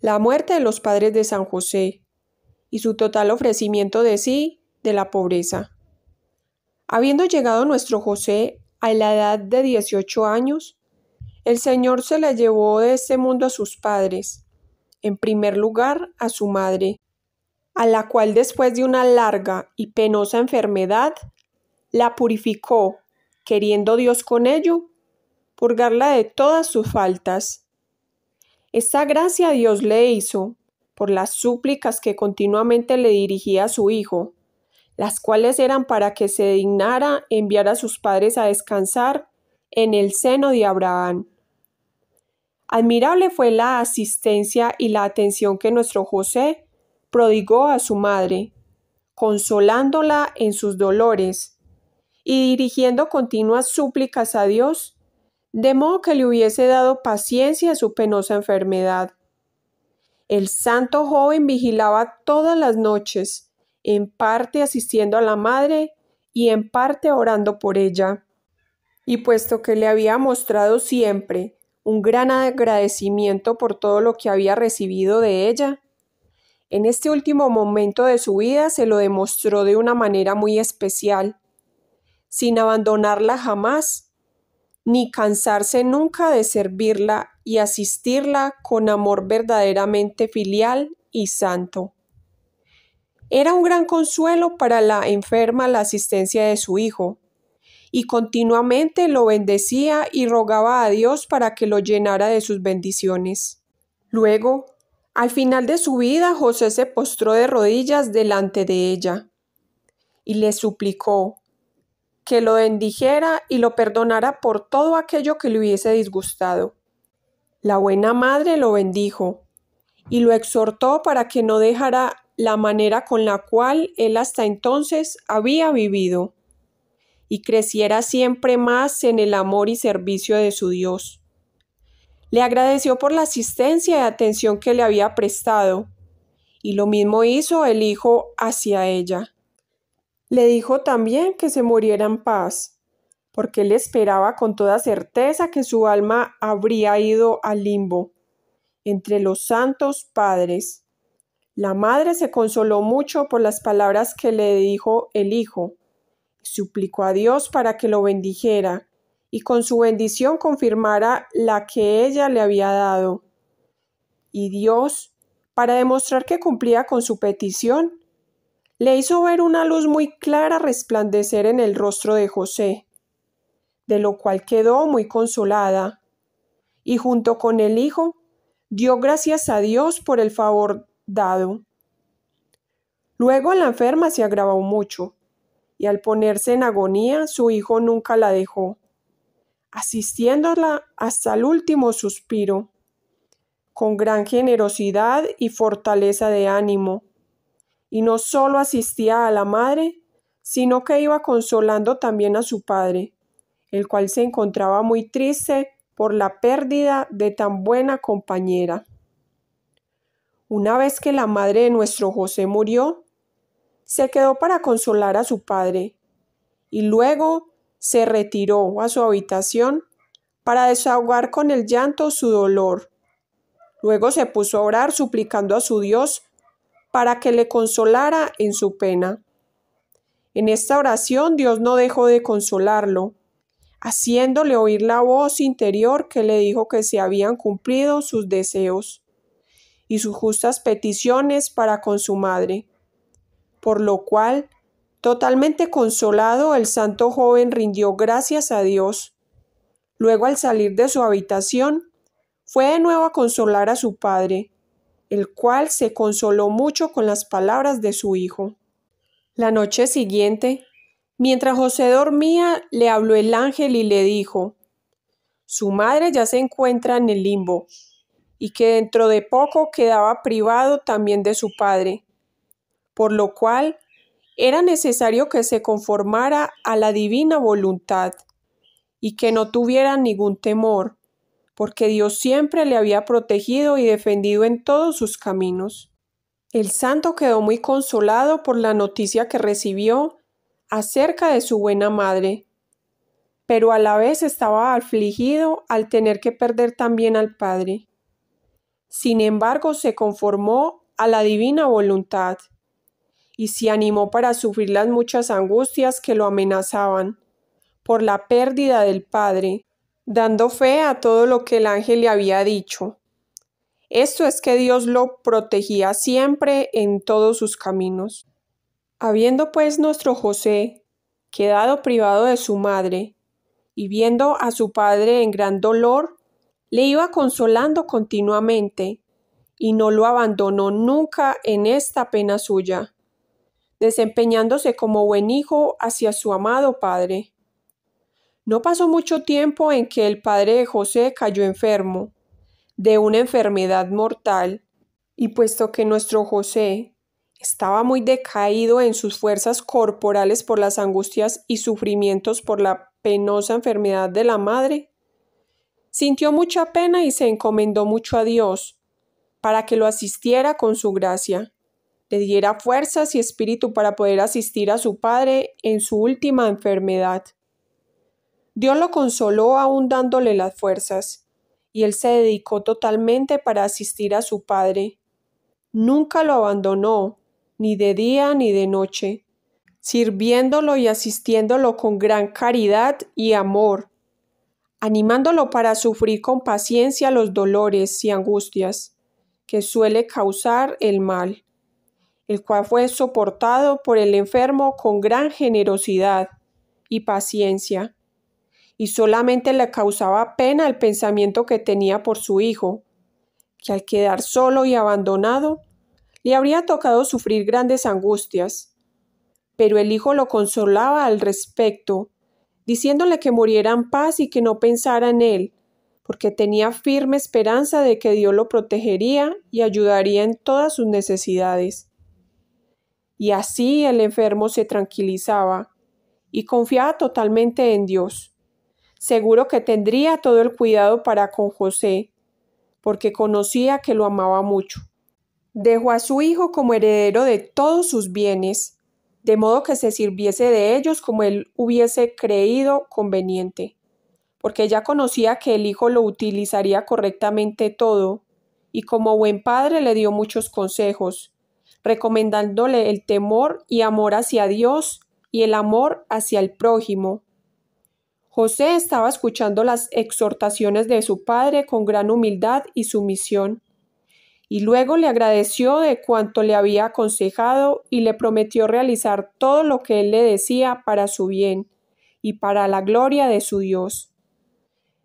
La muerte de los padres de San José y su total ofrecimiento de sí de la pobreza. Habiendo llegado nuestro José a la edad de 18 años, el Señor se le llevó de este mundo a sus padres, en primer lugar a su madre, a la cual después de una larga y penosa enfermedad, la purificó, queriendo Dios con ello purgarla de todas sus faltas. Esta gracia Dios le hizo por las súplicas que continuamente le dirigía a su Hijo, las cuales eran para que se dignara enviar a sus padres a descansar en el seno de Abraham. Admirable fue la asistencia y la atención que nuestro José prodigó a su madre, consolándola en sus dolores y dirigiendo continuas súplicas a Dios, de modo que le hubiese dado paciencia a su penosa enfermedad. El santo joven vigilaba todas las noches, en parte asistiendo a la madre y en parte orando por ella. Y puesto que le había mostrado siempre un gran agradecimiento por todo lo que había recibido de ella, en este último momento de su vida se lo demostró de una manera muy especial, sin abandonarla jamás, ni cansarse nunca de servirla y asistirla con amor verdaderamente filial y santo. Era un gran consuelo para la enferma la asistencia de su hijo, y continuamente lo bendecía y rogaba a Dios para que lo llenara de sus bendiciones. Luego, al final de su vida, José se postró de rodillas delante de ella y le suplicó que lo bendijera y lo perdonara por todo aquello que le hubiese disgustado. La buena madre lo bendijo y lo exhortó para que no dejara la manera con la cual él hasta entonces había vivido y creciera siempre más en el amor y servicio de su Dios. Le agradeció por la asistencia y atención que le había prestado, y lo mismo hizo el hijo hacia ella. Le dijo también que se muriera en paz, porque él esperaba con toda certeza que su alma habría ido al limbo, entre los santos padres. La madre se consoló mucho por las palabras que le dijo el hijo, suplicó a Dios para que lo bendijera, y con su bendición confirmara la que ella le había dado. Y Dios, para demostrar que cumplía con su petición, le hizo ver una luz muy clara resplandecer en el rostro de José, de lo cual quedó muy consolada, y junto con el hijo dio gracias a Dios por el favor dado. Luego la enferma se agravó mucho, y al ponerse en agonía su hijo nunca la dejó, asistiéndola hasta el último suspiro, con gran generosidad y fortaleza de ánimo. Y no solo asistía a la madre, sino que iba consolando también a su padre, el cual se encontraba muy triste por la pérdida de tan buena compañera. Una vez que la madre de nuestro José murió, se quedó para consolar a su padre, y luego se retiró a su habitación para desahogar con el llanto su dolor. Luego se puso a orar suplicando a su Dios para que le consolara en su pena. En esta oración Dios no dejó de consolarlo, haciéndole oír la voz interior que le dijo que se habían cumplido sus deseos y sus justas peticiones para con su madre, por lo cual, totalmente consolado, el santo joven rindió gracias a Dios. Luego, al salir de su habitación, fue de nuevo a consolar a su padre, el cual se consoló mucho con las palabras de su hijo. La noche siguiente, mientras José dormía, le habló el ángel y le dijo: su madre ya se encuentra en el limbo, y que dentro de poco quedaba privado también de su padre, por lo cual era necesario que se conformara a la divina voluntad, y que no tuviera ningún temor, porque Dios siempre le había protegido y defendido en todos sus caminos. El santo quedó muy consolado por la noticia que recibió acerca de su buena madre, pero a la vez estaba afligido al tener que perder también al padre. Sin embargo, se conformó a la divina voluntad y se animó para sufrir las muchas angustias que lo amenazaban por la pérdida del Padre, dando fe a todo lo que el ángel le había dicho. Esto es que Dios lo protegía siempre en todos sus caminos. Habiendo pues nuestro José quedado privado de su madre, y viendo a su padre en gran dolor, le iba consolando continuamente, y no lo abandonó nunca en esta pena suya, desempeñándose como buen hijo hacia su amado padre. No pasó mucho tiempo en que el padre de José cayó enfermo, de una enfermedad mortal, y puesto que nuestro José estaba muy decaído en sus fuerzas corporales por las angustias y sufrimientos por la penosa enfermedad de la madre, sintió mucha pena y se encomendó mucho a Dios, para que lo asistiera con su gracia, le diera fuerzas y espíritu para poder asistir a su padre en su última enfermedad. Dios lo consoló aún dándole las fuerzas, y él se dedicó totalmente para asistir a su padre. Nunca lo abandonó, ni de día ni de noche, sirviéndolo y asistiéndolo con gran caridad y amor, animándolo para sufrir con paciencia los dolores y angustias que suele causar el mal, el cual fue soportado por el enfermo con gran generosidad y paciencia, y solamente le causaba pena el pensamiento que tenía por su hijo, que al quedar solo y abandonado, le habría tocado sufrir grandes angustias. Pero el hijo lo consolaba al respecto, diciéndole que muriera en paz y que no pensara en él, porque tenía firme esperanza de que Dios lo protegería y ayudaría en todas sus necesidades. Y así el enfermo se tranquilizaba y confiaba totalmente en Dios, seguro que tendría todo el cuidado para con José, porque conocía que lo amaba mucho. Dejó a su hijo como heredero de todos sus bienes, de modo que se sirviese de ellos como él hubiese creído conveniente, porque ya conocía que el hijo lo utilizaría correctamente todo, y como buen padre le dio muchos consejos, recomendándole el temor y amor hacia Dios y el amor hacia el prójimo. José estaba escuchando las exhortaciones de su padre con gran humildad y sumisión, y luego le agradeció de cuanto le había aconsejado y le prometió realizar todo lo que él le decía para su bien y para la gloria de su Dios.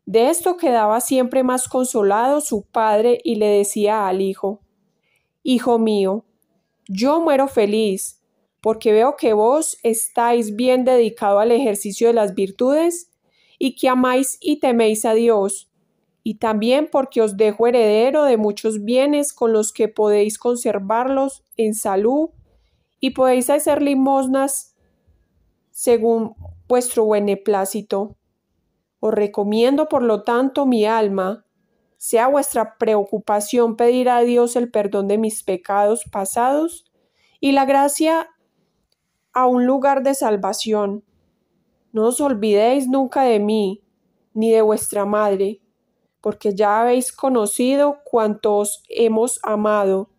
De esto quedaba siempre más consolado su padre y le decía al hijo: «Hijo mío, yo muero feliz, porque veo que vos estáis bien dedicado al ejercicio de las virtudes y que amáis y teméis a Dios, y también porque os dejo heredero de muchos bienes con los que podéis conservarlos en salud y podéis hacer limosnas según vuestro beneplácito. Os recomiendo, por lo tanto, mi alma. Sea vuestra preocupación pedir a Dios el perdón de mis pecados pasados y la gracia a un lugar de salvación. No os olvidéis nunca de mí, ni de vuestra madre, porque ya habéis conocido cuánto os hemos amado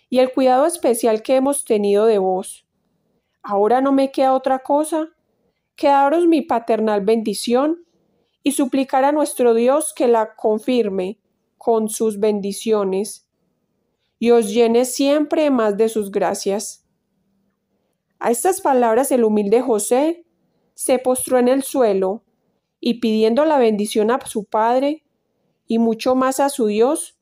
y el cuidado especial que hemos tenido de vos. Ahora no me queda otra cosa que daros mi paternal bendición y suplicar a nuestro Dios que la confirme con sus bendiciones y os llene siempre más de sus gracias». A estas palabras el humilde José se postró en el suelo y pidiendo la bendición a su padre y mucho más a su Dios,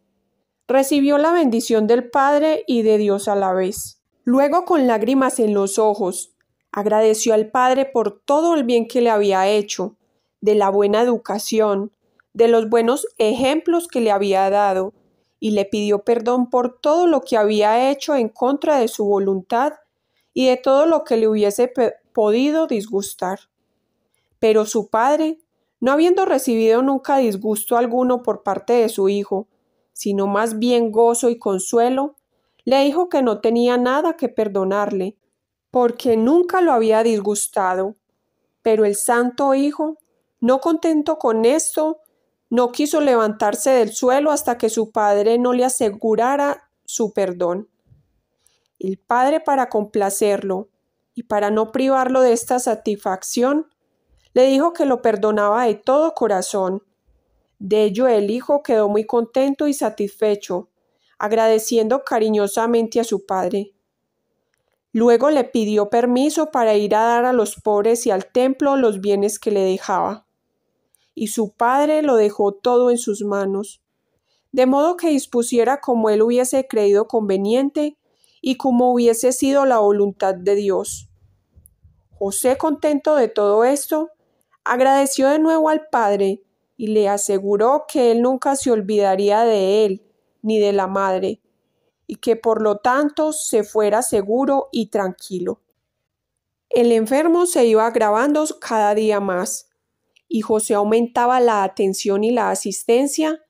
recibió la bendición del Padre y de Dios a la vez. Luego, con lágrimas en los ojos, agradeció al Padre por todo el bien que le había hecho, de la buena educación, de los buenos ejemplos que le había dado, y le pidió perdón por todo lo que había hecho en contra de su voluntad y de todo lo que le hubiese podido disgustar. Pero su padre, no habiendo recibido nunca disgusto alguno por parte de su hijo, sino más bien gozo y consuelo, le dijo que no tenía nada que perdonarle, porque nunca lo había disgustado. Pero el santo hijo, no contento con esto, No quiso levantarse del suelo hasta que su padre no le asegurara su perdón. El padre, para complacerlo y para no privarlo de esta satisfacción, le dijo que lo perdonaba de todo corazón. De ello el hijo quedó muy contento y satisfecho, agradeciendo cariñosamente a su padre. Luego le pidió permiso para ir a dar a los pobres y al templo los bienes que le dejaba. Y su padre lo dejó todo en sus manos, de modo que dispusiera como él hubiese creído conveniente y como hubiese sido la voluntad de Dios. José, contento de todo esto, agradeció de nuevo al padre y le aseguró que él nunca se olvidaría de él ni de la madre, y que por lo tanto se fuera seguro y tranquilo. El enfermo se iba agravando cada día más, y José aumentaba la atención y la asistencia,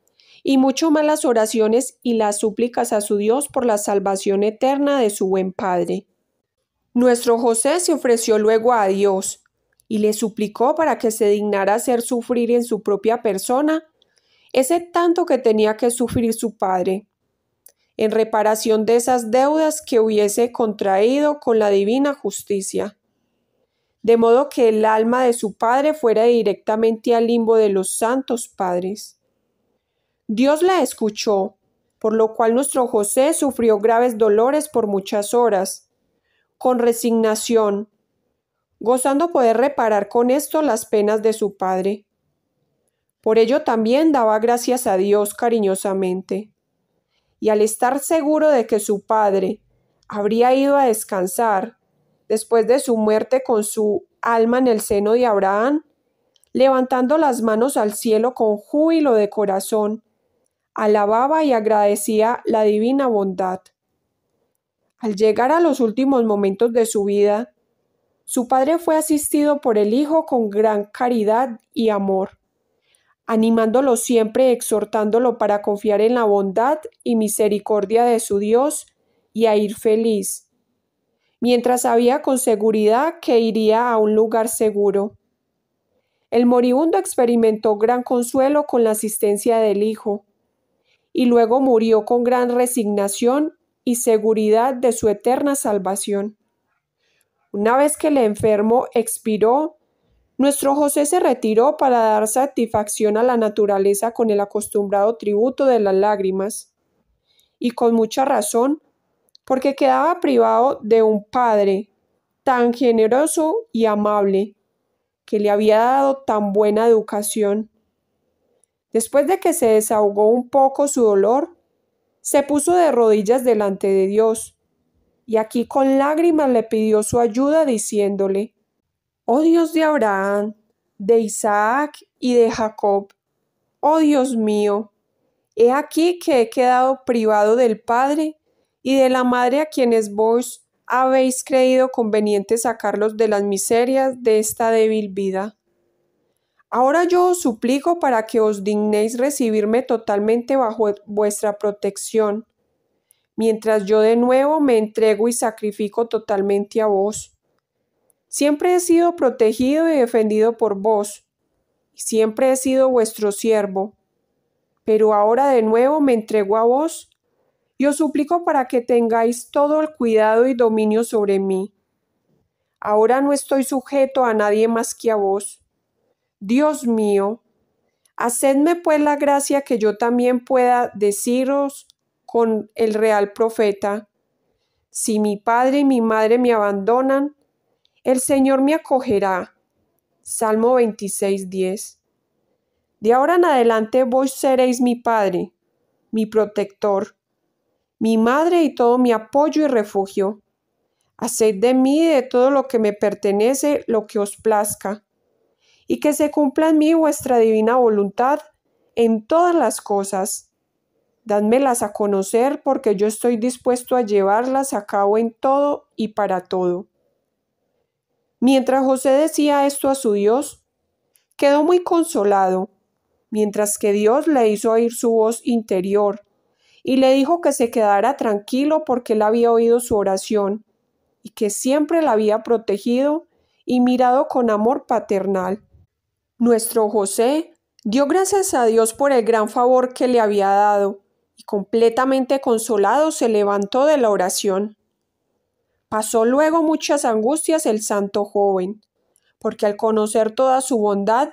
y mucho más las oraciones y las súplicas a su Dios por la salvación eterna de su buen padre. Nuestro José se ofreció luego a Dios y le suplicó para que se dignara hacer sufrir en su propia persona ese tanto que tenía que sufrir su padre, en reparación de esas deudas que hubiese contraído con la divina justicia, de modo que el alma de su padre fuera directamente al limbo de los santos padres. Dios la escuchó, por lo cual nuestro José sufrió graves dolores por muchas horas, con resignación, gozando poder reparar con esto las penas de su padre. Por ello también daba gracias a Dios cariñosamente. Y al estar seguro de que su padre habría ido a descansar después de su muerte con su alma en el seno de Abraham, levantando las manos al cielo con júbilo de corazón, alababa y agradecía la divina bondad. Al llegar a los últimos momentos de su vida, su padre fue asistido por el Hijo con gran caridad y amor, animándolo siempre y exhortándolo para confiar en la bondad y misericordia de su Dios y a ir feliz, mientras sabía con seguridad que iría a un lugar seguro. El moribundo experimentó gran consuelo con la asistencia del Hijo, y luego murió con gran resignación y seguridad de su eterna salvación. Una vez que el enfermo expiró, nuestro José se retiró para dar satisfacción a la naturaleza con el acostumbrado tributo de las lágrimas, y con mucha razón, porque quedaba privado de un padre tan generoso y amable, que le había dado tan buena educación. Después de que se desahogó un poco su dolor, se puso de rodillas delante de Dios, y aquí con lágrimas le pidió su ayuda diciéndole: «Oh Dios de Abraham, de Isaac y de Jacob, oh Dios mío, he aquí que he quedado privado del Padre y de la Madre a quienes vos habéis creído conveniente sacarlos de las miserias de esta débil vida. Ahora yo os suplico para que os dignéis recibirme totalmente bajo vuestra protección, mientras yo de nuevo me entrego y sacrifico totalmente a vos. Siempre he sido protegido y defendido por vos, y siempre he sido vuestro siervo, pero ahora de nuevo me entrego a vos, y os suplico para que tengáis todo el cuidado y dominio sobre mí. Ahora no estoy sujeto a nadie más que a vos. Dios mío, hacedme pues la gracia que yo también pueda deciros con el real profeta: si mi padre y mi madre me abandonan, el Señor me acogerá. Salmo 26:10. De ahora en adelante vos seréis mi padre, mi protector, mi madre y todo mi apoyo y refugio. Haced de mí y de todo lo que me pertenece lo que os plazca, y que se cumpla en mí vuestra divina voluntad en todas las cosas. Dádmelas a conocer, porque yo estoy dispuesto a llevarlas a cabo en todo y para todo». Mientras José decía esto a su Dios, quedó muy consolado, mientras que Dios le hizo oír su voz interior y le dijo que se quedara tranquilo porque él había oído su oración y que siempre la había protegido y mirado con amor paternal. Nuestro José Dio gracias a Dios por el gran favor que le había dado, y completamente consolado se levantó de la oración. Pasó luego muchas angustias el santo joven, porque al conocer toda su bondad,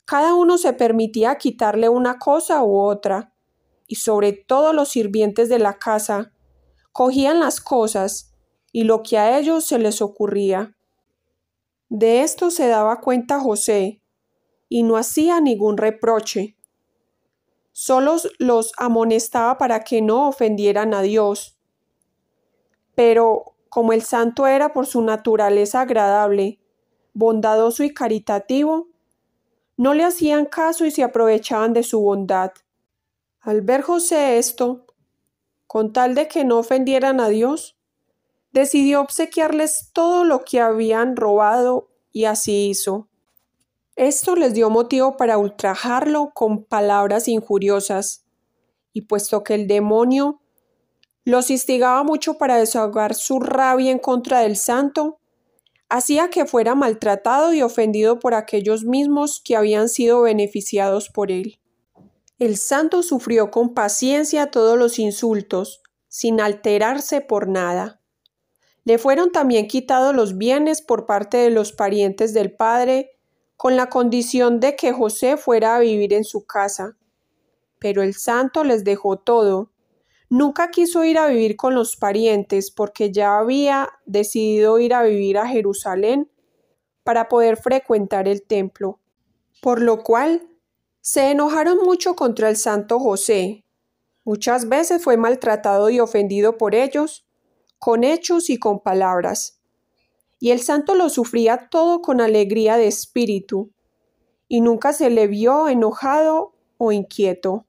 cada uno se permitía quitarle una cosa u otra, y sobre todo los sirvientes de la casa cogían las cosas y lo que a ellos se les ocurría. De esto se daba cuenta José, y no hacía ningún reproche. Solo los amonestaba para que no ofendieran a Dios. Pero como el santo era por su naturaleza agradable, bondadoso y caritativo, no le hacían caso y se aprovechaban de su bondad. Al ver José esto, con tal de que no ofendieran a Dios, decidió obsequiarles todo lo que habían robado y así hizo. Esto les dio motivo para ultrajarlo con palabras injuriosas, y puesto que el demonio los instigaba mucho para desahogar su rabia en contra del santo, hacía que fuera maltratado y ofendido por aquellos mismos que habían sido beneficiados por él. El santo sufrió con paciencia todos los insultos, sin alterarse por nada. Le fueron también quitados los bienes por parte de los parientes del padre, con la condición de que José fuera a vivir en su casa. Pero el santo les dejó todo. Nunca quiso ir a vivir con los parientes porque ya había decidido ir a vivir a Jerusalén para poder frecuentar el templo, por lo cual se enojaron mucho contra el santo José. Muchas veces fue maltratado y ofendido por ellos, con hechos y con palabras. Y el santo lo sufría todo con alegría de espíritu, y nunca se le vio enojado o inquieto.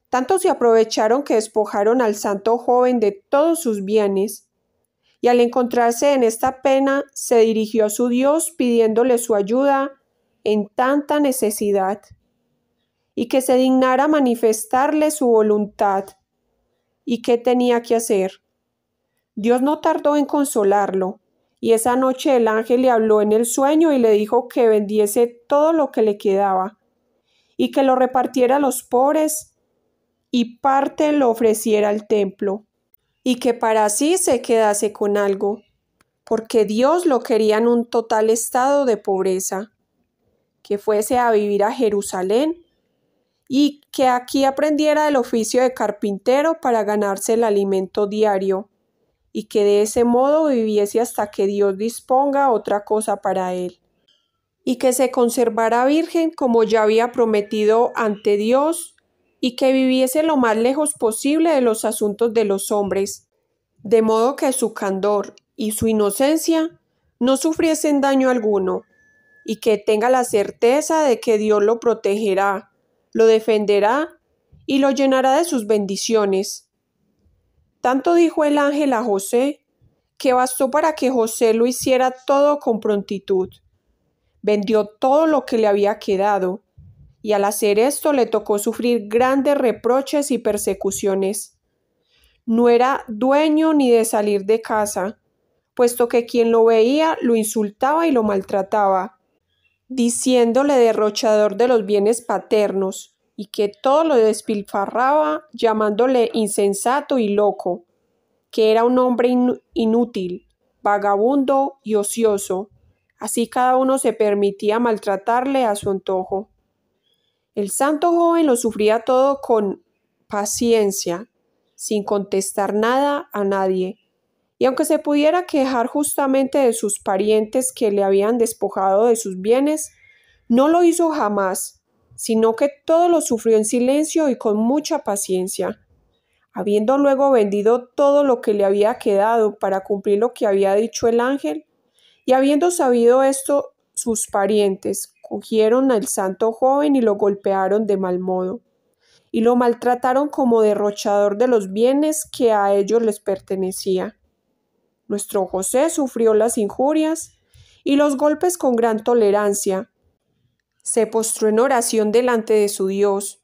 Tanto se aprovecharon que despojaron al santo joven de todos sus bienes, y al encontrarse en esta pena se dirigió a su Dios pidiéndole su ayuda en tanta necesidad, y que se dignara manifestarle su voluntad, y qué tenía que hacer. Dios no tardó en consolarlo, y esa noche el ángel le habló en el sueño y le dijo que vendiese todo lo que le quedaba, y que lo repartiera a los pobres, y parte lo ofreciera al templo, y que para sí se quedase con algo, porque Dios lo quería en un total estado de pobreza, que fuese a vivir a Jerusalén, y que aquí aprendiera el oficio de carpintero para ganarse el alimento diario, y que de ese modo viviese hasta que Dios disponga otra cosa para él, y que se conservara virgen como ya había prometido ante Dios, y que viviese lo más lejos posible de los asuntos de los hombres, de modo que su candor y su inocencia no sufriesen daño alguno, y que tenga la certeza de que Dios lo protegerá, lo defenderá y lo llenará de sus bendiciones. Tanto dijo el ángel a José, que bastó para que José lo hiciera todo con prontitud. Vendió todo lo que le había quedado, y al hacer esto le tocó sufrir grandes reproches y persecuciones. No era dueño ni de salir de casa, puesto que quien lo veía lo insultaba y lo maltrataba, diciéndole derrochador de los bienes paternos, y que todo lo despilfarraba, llamándole insensato y loco, que era un hombre inútil, vagabundo y ocioso. Así cada uno se permitía maltratarle a su antojo. El santo joven lo sufría todo con paciencia, sin contestar nada a nadie, y aunque se pudiera quejar justamente de sus parientes que le habían despojado de sus bienes, no lo hizo jamás, sino que todo lo sufrió en silencio y con mucha paciencia. Habiendo luego vendido todo lo que le había quedado para cumplir lo que había dicho el ángel, y habiendo sabido esto, sus parientes cogieron al santo joven y lo golpearon de mal modo, y lo maltrataron como derrochador de los bienes que a ellos les pertenecía. Nuestro José sufrió las injurias y los golpes con gran tolerancia. Se postró en oración delante de su Dios.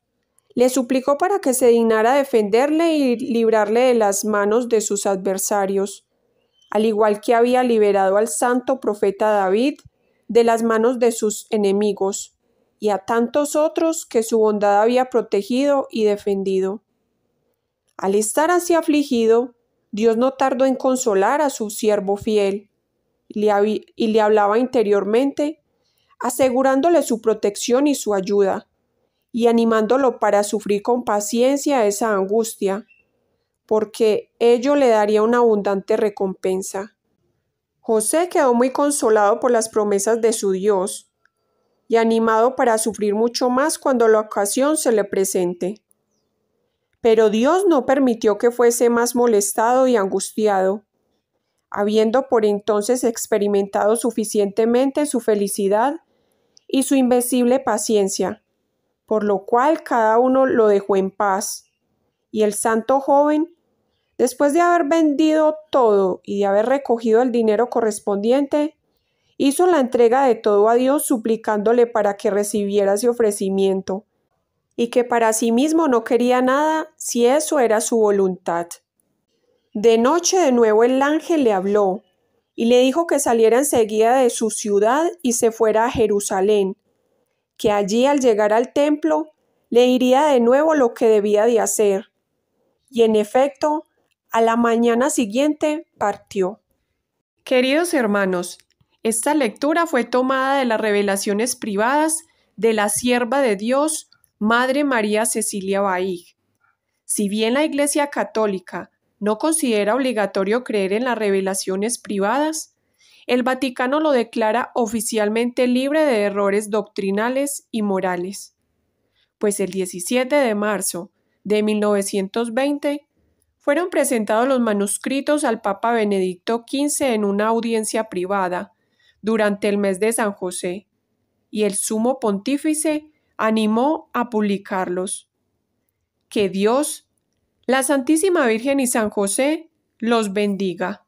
Le suplicó para que se dignara defenderle y librarle de las manos de sus adversarios, al igual que había liberado al santo profeta David de las manos de sus enemigos, y a tantos otros que su bondad había protegido y defendido. Al estar así afligido, Dios no tardó en consolar a su siervo fiel, y le hablaba interiormente, asegurándole su protección y su ayuda, y animándolo para sufrir con paciencia esa angustia, porque ello le daría una abundante recompensa. José quedó muy consolado por las promesas de su Dios, y animado para sufrir mucho más cuando la ocasión se le presente. Pero Dios no permitió que fuese más molestado y angustiado, habiendo por entonces experimentado suficientemente su felicidad y su invencible paciencia, por lo cual cada uno lo dejó en paz, y el santo joven, después de haber vendido todo y de haber recogido el dinero correspondiente, hizo la entrega de todo a Dios suplicándole para que recibiera ese ofrecimiento, y que para sí mismo no quería nada si eso era su voluntad. De noche de nuevo el ángel le habló, y le dijo que saliera enseguida de su ciudad y se fuera a Jerusalén, que allí al llegar al templo le diría de nuevo lo que debía de hacer. Y en efecto, a la mañana siguiente partió. Queridos hermanos, esta lectura fue tomada de las revelaciones privadas de la sierva de Dios, Madre María Cecilia Baig. Si bien la Iglesia Católica no considera obligatorio creer en las revelaciones privadas, el Vaticano lo declara oficialmente libre de errores doctrinales y morales. Pues el 17 de marzo de 1920 fueron presentados los manuscritos al Papa Benedicto XV en una audiencia privada durante el mes de San José, y el Sumo Pontífice animó a publicarlos. Que Dios, la Santísima Virgen y San José los bendiga.